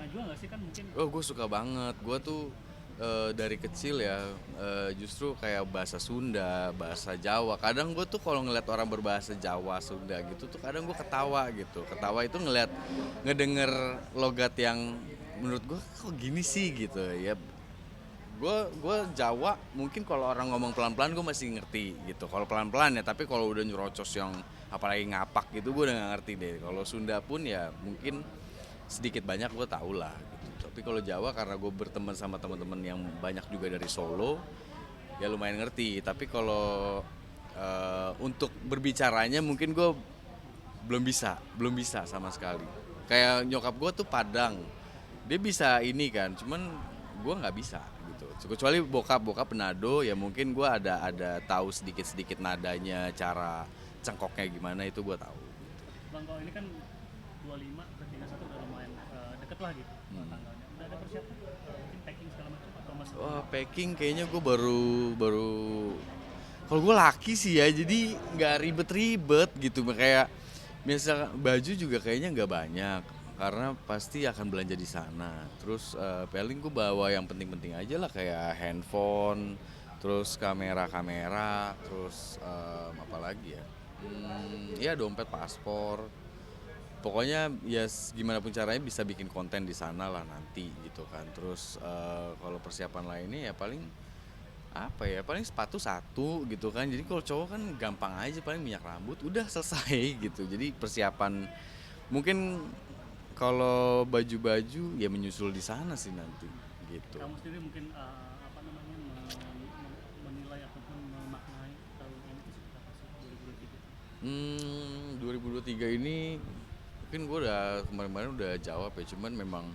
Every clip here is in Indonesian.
sana juga nggak sih kan mungkin? Oh, gue suka banget. Gue tuh dari kecil ya, justru kayak bahasa Sunda, bahasa Jawa. Kadang gue tuh kalau ngeliat orang berbahasa Jawa, Sunda gitu tuh kadang gue ketawa gitu. Ketawa itu ngedenger logat yang menurut gue kok gini sih gitu ya. Gue Jawa mungkin kalau orang ngomong pelan-pelan gue masih ngerti gitu. Kalau pelan-pelan ya, tapi kalau udah nyerocos yang apalagi ngapak gitu gue udah gak ngerti deh. Kalau Sunda pun ya mungkin sedikit banyak gue tau lah gitu. Tapi kalau Jawa karena gue berteman sama teman-teman yang banyak juga dari Solo, ya lumayan ngerti. Tapi kalau untuk berbicaranya mungkin gue belum bisa sama sekali. Kayak nyokap gue tuh Padang, dia bisa ini kan, cuman gue nggak bisa gitu. Kecuali bokap penado, ya mungkin gue ada tahu sedikit-sedikit nadanya, cara cengkoknya gimana itu gue tahu. Bang kalau ini kan 25 ke 31 udah lumayan deket lah gitu tanggalnya. Udah ada persiapan mungkin packing segala macam atau masih belum? Wah, packing kayaknya gue baru baru kalau gue laki sih ya, jadi nggak ribet-ribet gitu. Kayak misal baju juga kayaknya nggak banyak karena pasti akan belanja di sana. Terus paling gue bawa yang penting-penting aja lah kayak handphone, terus kamera-kamera, terus apa lagi ya? Ya dompet, paspor. Pokoknya ya gimana pun caranya bisa bikin konten di sana lah nanti gitu kan. Terus kalau persiapan lainnya ya paling apa ya, paling sepatu satu gitu kan. Jadi kalau cowok kan gampang aja, paling minyak rambut udah selesai gitu. Jadi persiapan mungkin kalau baju-baju ya menyusul di sana sih nanti gitu. Kamu sendiri mungkin apa namanya menilai ataupun memaknai tahun ini tuh seperti apa sih 2023? 2023 ini mungkin gue udah kemarin-kemarin udah jawab ya, cuman memang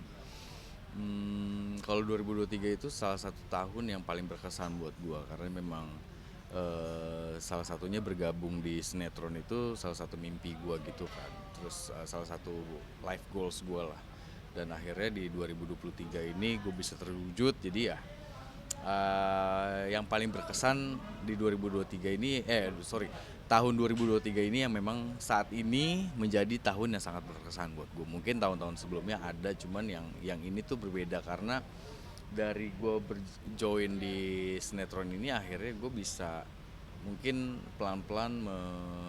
kalau 2023 itu salah satu tahun yang paling berkesan buat gue karena memang salah satunya bergabung di sinetron itu salah satu mimpi gue gitu kan. Terus salah satu life goals gue lah. Dan akhirnya di 2023 ini gue bisa terwujud. Jadi ya yang paling berkesan di 2023 ini tahun 2023 ini yang memang saat ini menjadi tahun yang sangat berkesan buat gue. Mungkin tahun-tahun sebelumnya ada, cuman yang ini tuh berbeda karena dari gue berjoin di sinetron ini akhirnya gue bisa mungkin pelan-pelan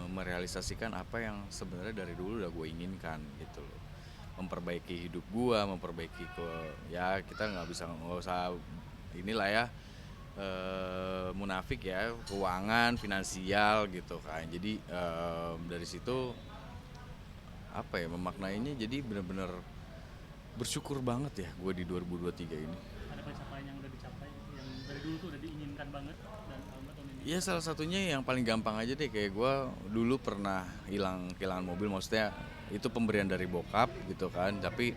merealisasikan apa yang sebenarnya dari dulu udah gue inginkan gitu loh. Memperbaiki hidup gue, memperbaiki ya kita nggak usah inilah ya, munafik ya, keuangan, finansial gitu kan. Jadi dari situ apa ya, memaknainya jadi benar-benar bersyukur banget ya gue di 2023 ini. Ada pencapaian yang udah dicapai yang dari dulu tuh udah diinginkan banget dan alhamdulillah tahun ini Ya salah satunya yang paling gampang aja deh, kayak gue dulu pernah kehilangan mobil, maksudnya itu pemberian dari bokap gitu kan. Tapi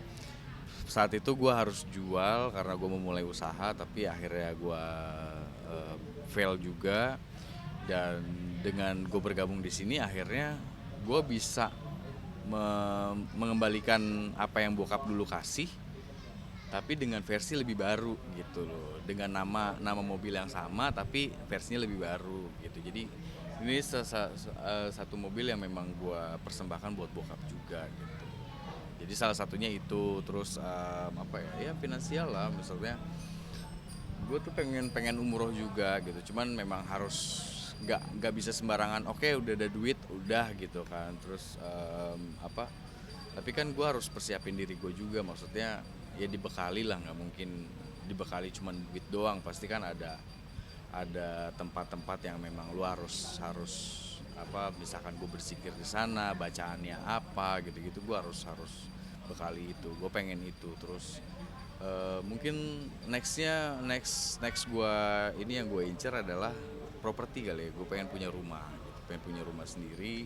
saat itu gue harus jual karena gue mau mulai usaha, tapi akhirnya gue fail juga. Dan dengan gue bergabung di sini akhirnya gue bisa mengembalikan apa yang bokap dulu kasih, tapi dengan versi lebih baru gitu loh, dengan nama mobil yang sama tapi versinya lebih baru gitu. Jadi ini satu mobil yang memang gue persembahkan buat bokap juga gitu. Jadi salah satunya itu. Terus apa ya, ya finansial lah, misalnya gue tuh pengen umroh juga gitu, cuman memang harus nggak bisa sembarangan. Oke, udah ada duit udah gitu kan. Terus apa, tapi kan gue harus persiapin diri gue juga, maksudnya ya dibekali lah, nggak mungkin dibekali cuman duit doang. Pasti kan ada tempat-tempat yang memang lu harus apa, misalkan gue bersikir di sana, bacaannya apa gitu-gitu, gue harus bekali itu. Gue pengen itu. Terus mungkin next gue ini yang gue incer adalah properti kali ya. Gue pengen punya rumah gitu, pengen punya rumah sendiri.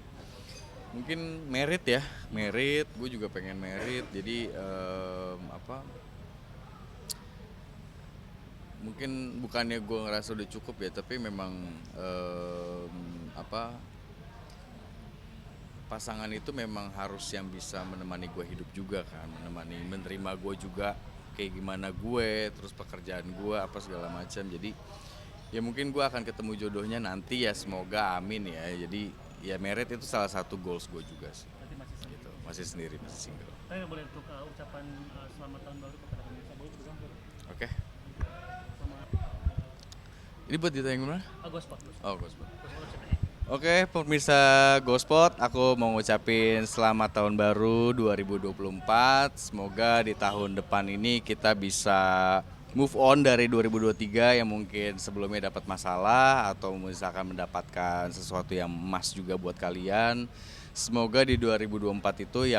Mungkin merit ya, gue juga pengen merit. Jadi apa, mungkin bukannya gue ngerasa udah cukup ya, tapi memang apa, pasangan itu memang harus yang bisa menemani gue hidup juga kan, menerima gue juga kayak gimana gue, terus pekerjaan gue apa segala macam. Jadi ya mungkin gue akan ketemu jodohnya nanti ya, semoga amin ya. Jadi ya merit itu salah satu goals gue juga sih berarti masih sendiri. gitu. Masih sendiri, masih single. Saya boleh untuk ucapan selamat tahun baru kepada pemirsa, boleh pegang dulu. Oke. Selamat Ini buat ditanya yang mana? Gospot. Oh, Gospot. Gospot ceritanya. Oke, pemirsa Gospot, aku mau ngucapin selamat tahun baru 2024. Semoga di tahun depan ini kita bisa move on dari 2023 yang mungkin sebelumnya dapat masalah atau misalkan mendapatkan sesuatu yang emas juga buat kalian. Semoga di 2024 itu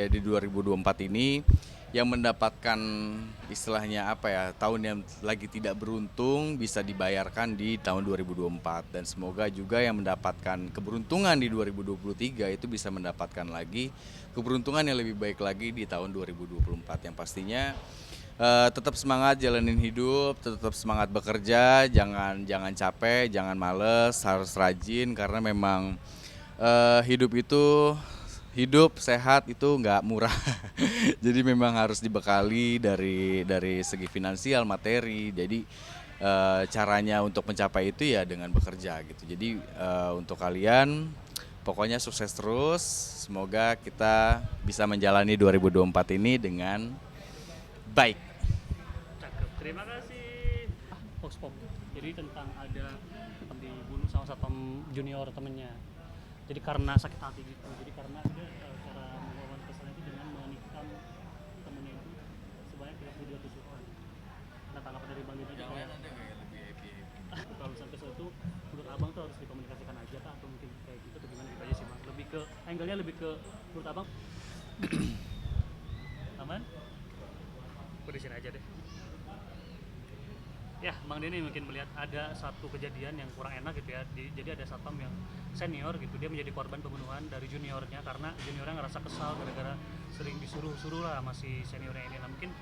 di 2024 ini yang mendapatkan istilahnya apa ya, tahun yang lagi tidak beruntung bisa dibayarkan di tahun 2024, dan semoga juga yang mendapatkan keberuntungan di 2023 itu bisa mendapatkan lagi keberuntungan yang lebih baik lagi di tahun 2024. Yang pastinya tetap semangat jalanin hidup, tetap semangat bekerja, jangan capek, jangan males, harus rajin karena memang hidup sehat itu nggak murah. Jadi memang harus dibekali dari segi finansial, materi. Jadi caranya untuk mencapai itu ya dengan bekerja gitu. Jadi untuk kalian pokoknya sukses terus. Semoga kita bisa menjalani 2024 ini dengan baik. Cakep, terima kasih. Fox Pop. Jadi tentang ada dibunuh sama satpam junior temennya. Jadi karena sakit hati gitu. Jadi karena dia cara melawan kesalahan itu dengan menikam temennya itu sebanyak 32 tusukan. Nah, tanggapan dari Bang Deddy itu kayak kalau misalnya kesel itu menurut abang tuh harus dikomunikasikan aja kah, atau mungkin kayak gitu atau gimana gitu aja sih Bang. Lebih ke angle-nya lebih ke menurut abang aman? Aku di sini aja deh. Ya, Bang Denny mungkin melihat ada satu kejadian yang kurang enak gitu ya. Jadi ada satpam yang senior gitu, dia menjadi korban pembunuhan dari juniornya karena juniornya ngerasa kesal gara-gara sering disuruh-suruh lah sama si seniornya ini. Nah, mungkin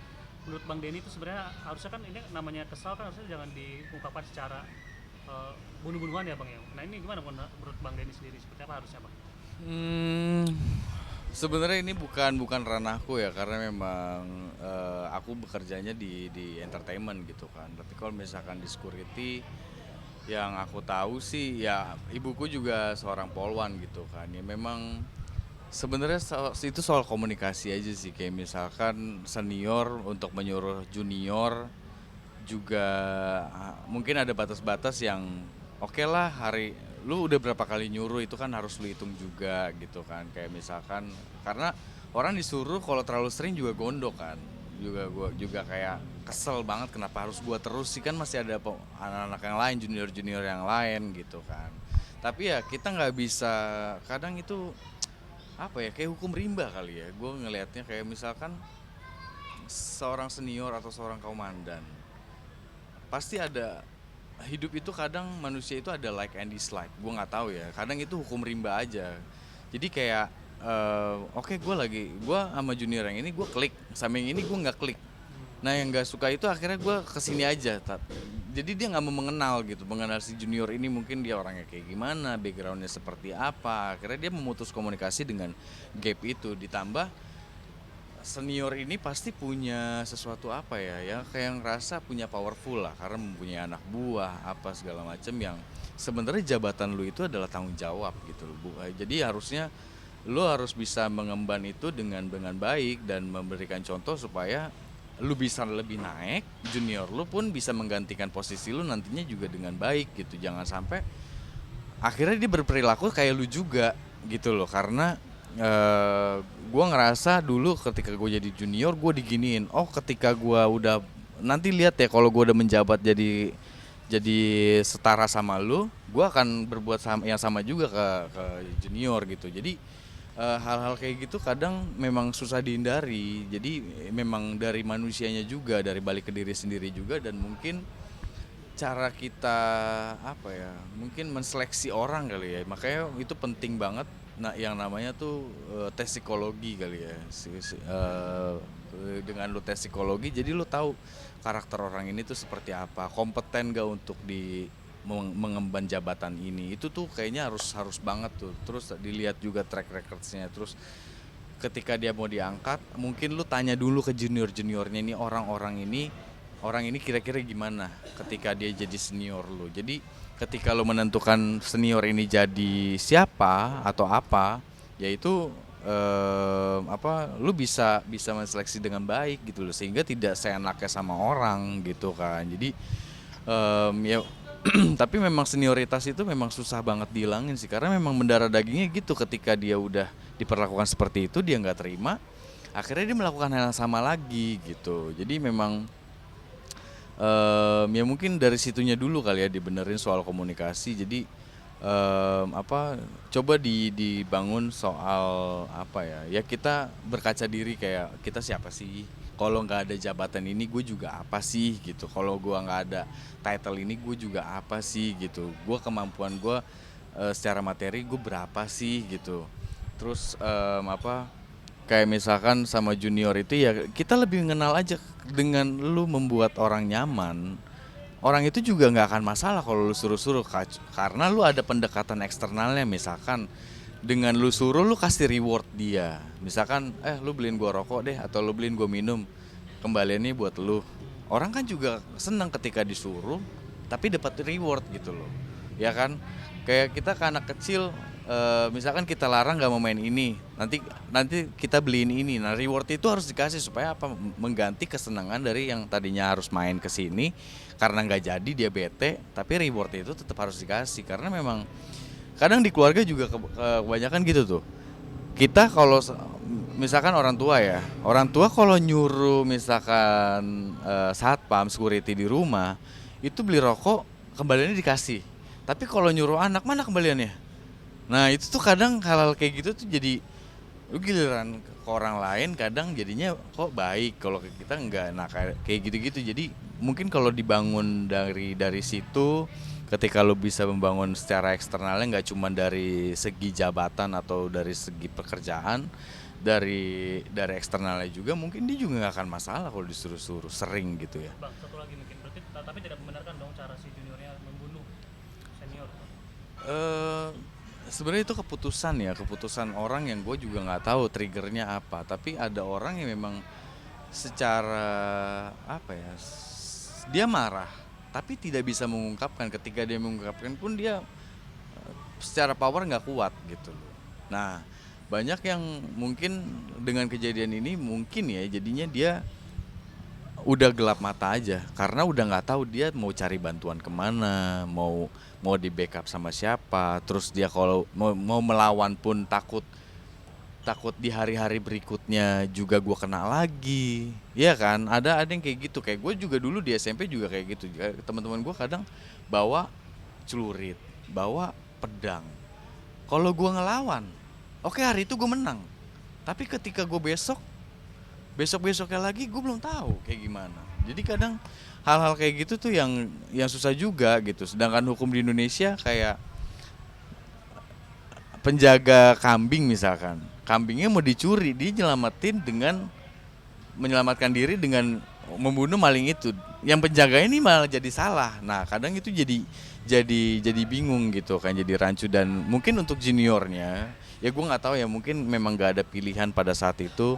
menurut Bang Denny itu sebenarnya harusnya kan ini namanya kesal kan harusnya jangan diungkapkan secara bunuh-bunuhan ya Bang ya. Nah, ini gimana menurut Bang Denny sendiri, seperti apa harusnya Bang? Sebenarnya ini bukan ranahku ya, karena memang aku bekerjanya di entertainment gitu kan. Tapi kalau misalkan di security, yang aku tahu sih ya ibuku juga seorang polwan gitu kan. Ya memang sebenarnya itu soal komunikasi aja sih, kayak misalkan senior untuk menyuruh junior juga mungkin ada batas-batas yang oke lah, lu udah berapa kali nyuruh itu kan harus lu hitung juga gitu kan. Kayak misalkan karena orang disuruh kalau terlalu sering juga gondok kan, gua juga kayak kesel banget kenapa harus gua terus sih, kan masih ada anak-anak yang lain, junior yang lain gitu kan. Tapi ya kita nggak bisa, kadang itu apa ya, kayak hukum rimba kali ya gue ngelihatnya. Kayak misalkan seorang senior atau seorang komandan pasti ada, hidup itu kadang manusia itu ada like and dislike, gue nggak tahu ya, kadang itu hukum rimba aja. Jadi kayak oke, gue sama junior yang ini gue klik, sama yang ini gue nggak klik. Nah yang nggak suka itu akhirnya gue kesini aja, jadi dia nggak mau mengenal si junior ini, mungkin dia orangnya kayak gimana, backgroundnya seperti apa. Akhirnya dia memutus komunikasi dengan gap itu. Ditambah senior ini pasti punya sesuatu apa ya kayak ngerasa punya powerful lah karena mempunyai anak buah apa segala macam, yang sebenarnya jabatan lu itu adalah tanggung jawab gitu loh. Jadi harusnya lu harus bisa mengemban itu dengan baik dan memberikan contoh supaya lu bisa lebih naik, junior lu pun bisa menggantikan posisi lu nantinya juga dengan baik gitu. Jangan sampai akhirnya dia berperilaku kayak lu juga gitu loh. Karena gue ngerasa dulu ketika gue jadi junior gue diginiin. Oh, ketika gue udah nanti lihat ya, kalau gue udah menjabat jadi setara sama lu, gue akan berbuat yang sama juga ke junior gitu. Jadi hal-hal kayak gitu kadang memang susah dihindari. Jadi memang dari manusianya juga, dari balik ke diri sendiri juga, dan mungkin cara kita apa ya, mungkin menseleksi orang kali ya. Makanya itu penting banget. Nah, yang namanya tuh tes psikologi kali ya. Dengan lu tes psikologi, jadi lu tahu karakter orang ini tuh seperti apa, kompeten gak untuk mengemban jabatan ini. Itu tuh kayaknya harus banget tuh. Terus dilihat juga track recordsnya. Terus ketika dia mau diangkat, mungkin lu tanya dulu ke juniornya ini, orang ini kira-kira gimana ketika dia jadi senior lu. Jadi ketika lu menentukan senior ini jadi siapa atau apa, yaitu lu bisa menseleksi dengan baik gitu loh, sehingga tidak seenaknya sama orang gitu kan. Jadi ya tapi memang senioritas itu memang susah banget dihilangin sih, karena memang mendarah dagingnya gitu. Ketika dia udah diperlakukan seperti itu, dia nggak terima, akhirnya dia melakukan hal yang sama lagi gitu. Jadi memang ya mungkin dari situnya dulu kali ya dibenerin soal komunikasi. Jadi coba dibangun soal apa ya kita berkaca diri, kayak kita siapa sih, kalau nggak ada jabatan ini gue juga apa sih gitu, kalau gue nggak ada title ini gue juga apa sih gitu, gue kemampuan gue secara materi gue berapa sih gitu. Terus kayak misalkan sama junior itu ya kita lebih mengenal aja. Dengan lu membuat orang nyaman, orang itu juga nggak akan masalah kalau lu suruh-suruh, karena lu ada pendekatan eksternalnya. Misalkan dengan lu suruh, lu kasih reward dia. Misalkan lu beliin gua rokok deh, atau lu beliin gua minum, kembaliannya buat lu. Orang kan juga senang ketika disuruh tapi dapat reward gitu loh, ya kan. Kayak kita ke anak kecil, misalkan kita larang nggak mau main ini, nanti kita beliin ini. Nah, reward itu harus dikasih supaya apa, mengganti kesenangan dari yang tadinya harus main ke sini karena nggak jadi dia bete, tapi reward itu tetap harus dikasih. Karena memang kadang di keluarga juga kebanyakan gitu tuh. Kita kalau misalkan orang tua kalau nyuruh misalkan satpam security di rumah itu beli rokok, kembaliannya dikasih. Tapi kalau nyuruh anak, mana kembaliannya? Nah itu tuh kadang hal-hal kayak gitu tuh jadi lu giliran ke orang lain kadang jadinya kok baik, kalau ke kita enggak. Nah kayak gitu-gitu. Jadi mungkin kalau dibangun dari situ, ketika lu bisa membangun secara eksternalnya, nggak cuma dari segi jabatan atau dari segi pekerjaan, dari eksternalnya juga, mungkin dia juga nggak akan masalah kalau disuruh-suruh sering gitu ya. Bang, satu lagi mungkin, berarti tapi tidak membenarkan dong cara si juniornya membunuh senior. Sebenarnya itu keputusan orang yang gue juga nggak tahu triggernya apa. Tapi ada orang yang memang secara apa ya, dia marah tapi tidak bisa mengungkapkan. Ketika dia mengungkapkan pun dia secara power nggak kuat gitu loh. Nah banyak yang mungkin dengan kejadian ini mungkin ya jadinya dia udah gelap mata aja, karena udah nggak tahu dia mau cari bantuan kemana, mau di backup sama siapa. Terus dia kalau mau melawan pun takut di hari-hari berikutnya juga gue kena lagi, ya kan. Ada yang kayak gitu. Kayak gue juga dulu di SMP juga kayak gitu. Teman-teman gue kadang bawa celurit, bawa pedang. Kalau gue ngelawan, oke, hari itu gue menang. Tapi ketika gue besoknya lagi gue belum tahu kayak gimana. Jadi kadang hal-hal kayak gitu tuh yang susah juga gitu. Sedangkan hukum di Indonesia kayak penjaga kambing misalkan, kambingnya mau dicuri, dia menyelamatkan diri dengan membunuh maling itu. Yang penjaga ini malah jadi salah. Nah kadang itu jadi bingung gitu kan, jadi rancu. Dan mungkin untuk juniornya ya gue nggak tahu ya, mungkin memang nggak ada pilihan pada saat itu.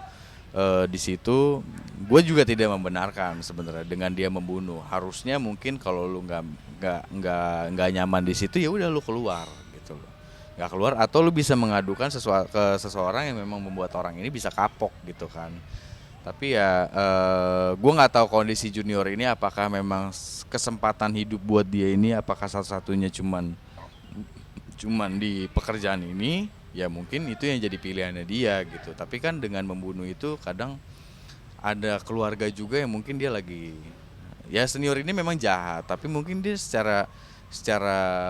Di situ gue juga tidak membenarkan sebenarnya dengan dia membunuh. Harusnya mungkin kalau lu nggak nyaman di situ, ya udah lu keluar gitu loh, nggak keluar, atau lu bisa mengadukan ke seseorang yang memang membuat orang ini bisa kapok gitu kan. Tapi ya gue nggak tahu kondisi junior ini, apakah memang kesempatan hidup buat dia ini, apakah satu-satunya cuman di pekerjaan ini. Ya mungkin itu yang jadi pilihannya dia gitu. Tapi kan dengan membunuh itu kadang ada keluarga juga yang mungkin dia lagi, ya senior ini memang jahat, tapi mungkin dia secara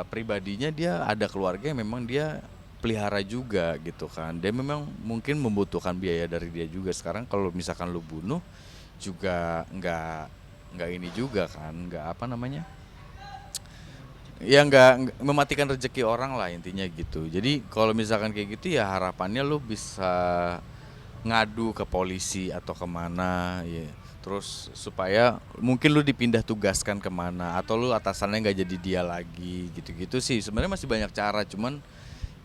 pribadinya dia ada keluarga yang memang dia pelihara juga gitu kan. Dia memang mungkin membutuhkan biaya dari dia juga. Sekarang kalau misalkan lu bunuh juga nggak ini juga kan, nggak apa namanya, ya nggak mematikan rezeki orang lah intinya gitu. Jadi kalau misalkan kayak gitu ya harapannya lu bisa ngadu ke polisi atau kemana ya, terus supaya mungkin lu dipindah tugaskan kemana, atau lu atasannya nggak jadi dia lagi gitu-gitu sih. Sebenarnya masih banyak cara, cuman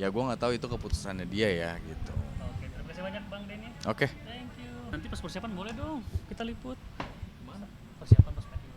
ya gue nggak tahu itu keputusannya dia ya gitu. Oke, terima kasih banyak Bang Denny. Oke. Thank you. Nanti pas persiapan boleh dong kita liput. Mana? Persiapan pas packing.